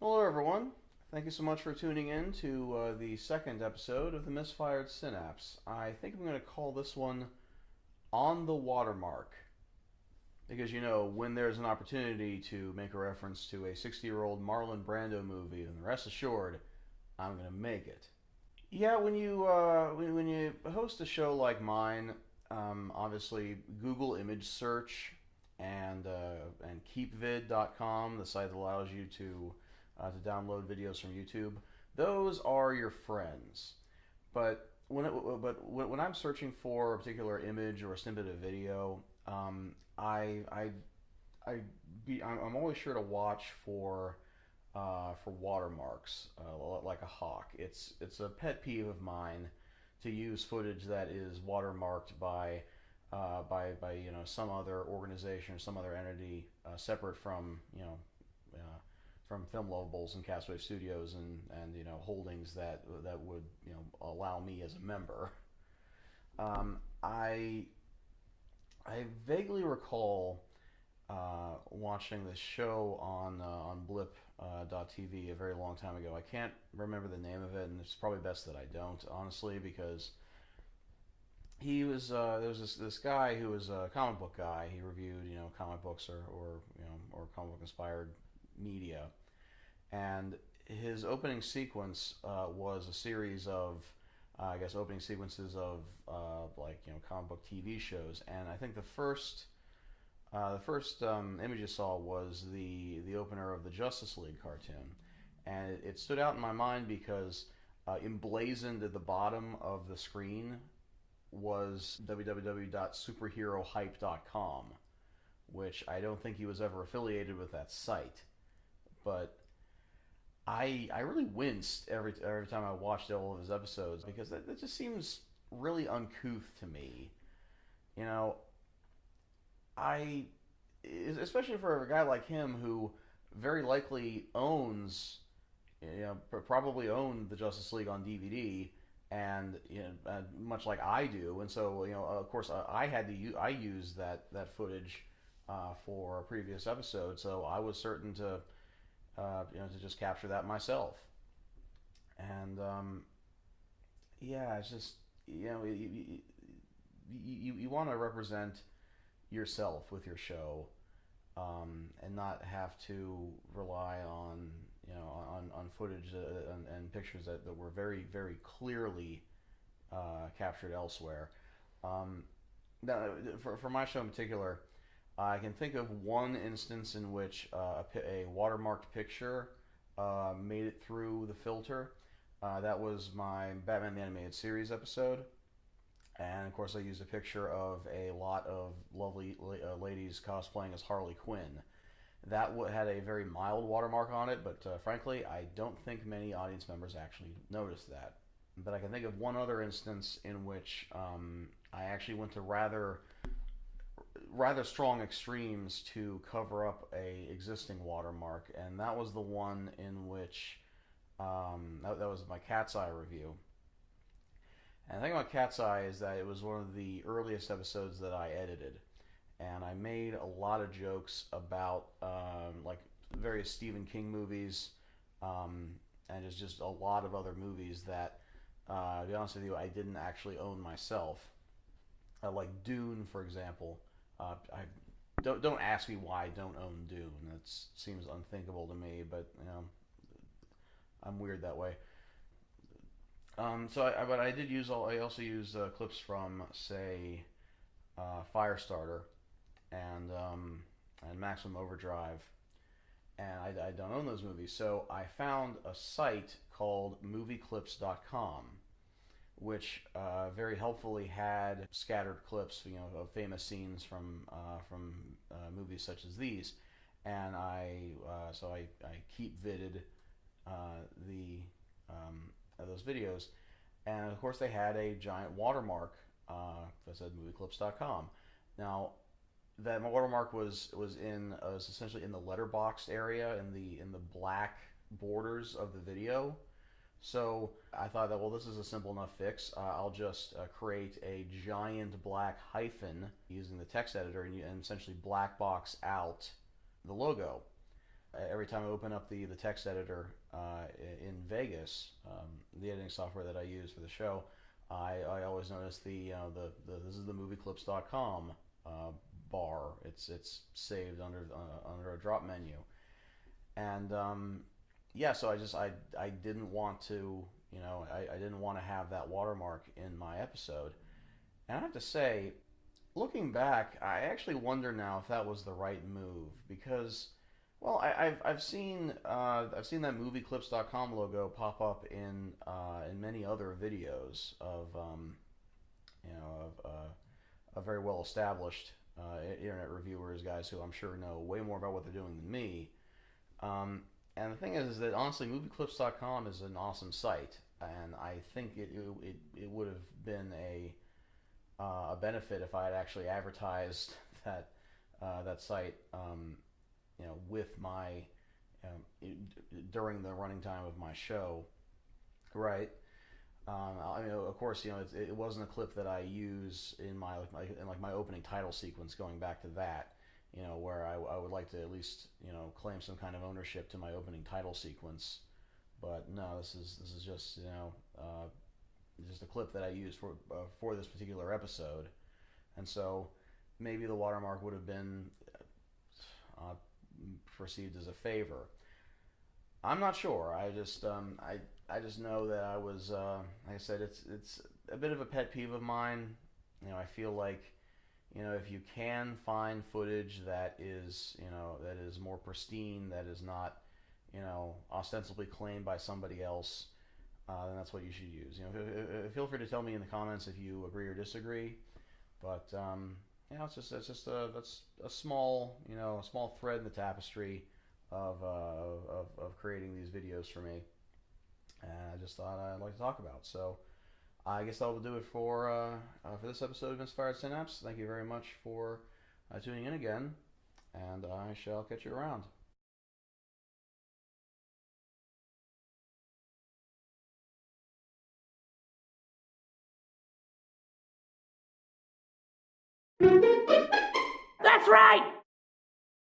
Hello, everyone. Thank you so much for tuning in to the second episode of the Misfired SynapZe. I think I'm going to call this one On the Watermark. Because, when there's an opportunity to make a reference to a 60-year-old Marlon Brando movie, then rest assured, I'm going to make it. Yeah, when you host a show like mine, obviously Google image search and keepvid.com, the site that allows you to download videos from YouTube, those are your friends. But when I'm searching for a particular image or a snippet of video, I'm always sure to watch for watermarks, like a hawk. It's a pet peeve of mine to use footage that is watermarked by some other organization or some other entity separate from from Film Lovables and Castaway Studios and holdings that would allow me as a member. I vaguely recall watching this show on blip.tv a very long time ago. I can't remember the name of it, and it's probably best that I don't, honestly, because there was this guy who was a comic book guy. He reviewed comic books or comic book inspired media, and his opening sequence was a series of I guess opening sequences of comic book TV shows, and I think the first image I saw was the opener of the Justice League cartoon, and it stood out in my mind because emblazoned at the bottom of the screen was www.superherohype.com, which I don't think he was ever affiliated with that site, but I really winced every time I watched all of his episodes because that just seems really uncouth to me. You know, I especially for a guy like him who very likely owns, probably owned the Justice League on DVD, and much like I do, and so of course I used that footage for a previous episode, so I was certain to just capture that myself, and yeah, it's just you want to represent yourself with your show, and not have to rely on on footage and pictures that were very very clearly captured elsewhere. Now, for my show in particular, I can think of one instance in which a watermarked picture made it through the filter. That was my Batman the Animated Series episode. And of course, I used a picture of a lot of lovely ladies cosplaying as Harley Quinn. That had a very mild watermark on it, but frankly, I don't think many audience members actually noticed that. But I can think of one other instance in which I actually went to rather strong extremes to cover up a existing watermark, and that was the one in which that was my Cat's Eye review. And the thing about Cat's Eye is that it was one of the earliest episodes that I edited, and I made a lot of jokes about various Stephen King movies, and just a lot of other movies that, to be honest with you, I didn't actually own myself. Like Dune, for example. I don't ask me why I don't own Dune. That seems unthinkable to me, but I'm weird that way. But I did use I also used clips from, say, Firestarter and Maximum Overdrive, and I don't own those movies. So I found a site called movieclips.com, which very helpfully had scattered clips, of famous scenes from movies such as these, and I keep vidded the those videos, and of course they had a giant watermark that said movieclips.com. Now that watermark was essentially in the letterboxed area in the black borders of the video. So I thought that, well, this is a simple enough fix. I'll just create a giant black hyphen using the text editor and essentially black box out the logo. every time I open up the text editor in Vegas, the editing software that I use for the show, I always notice the this is the movieclips.com bar. It's saved under a drop menu, and yeah, so I didn't want to, I didn't want to have that watermark in my episode, and I have to say, looking back, I actually wonder now if that was the right move because, well, I've seen that movieclips.com logo pop up in many other videos of of very well established internet reviewers, guys who I'm sure know way more about what they're doing than me. And the thing is that honestly, movieclips.com is an awesome site, and I think it would have been a benefit if I had actually advertised that site, with my during the running time of my show, right? I mean, of course, it wasn't a clip that I use in my opening title sequence, going back to that, where I would like to at least claim some kind of ownership to my opening title sequence. But no, this is just just a clip that I used for this particular episode, and so maybe the watermark would have been perceived as a favor. I'm not sure. I just know that I was like I said, it's a bit of a pet peeve of mine. I feel like if you can find footage that is more pristine, that is not ostensibly claimed by somebody else, then that's what you should use. Feel free to tell me in the comments if you agree or disagree. But that's a small a small thread in the tapestry of creating these videos for me, and I just thought I'd like to talk about. So I guess that will do it for this episode of Misfired Synapse. Thank you very much for tuning in again, and I shall catch you around. That's right!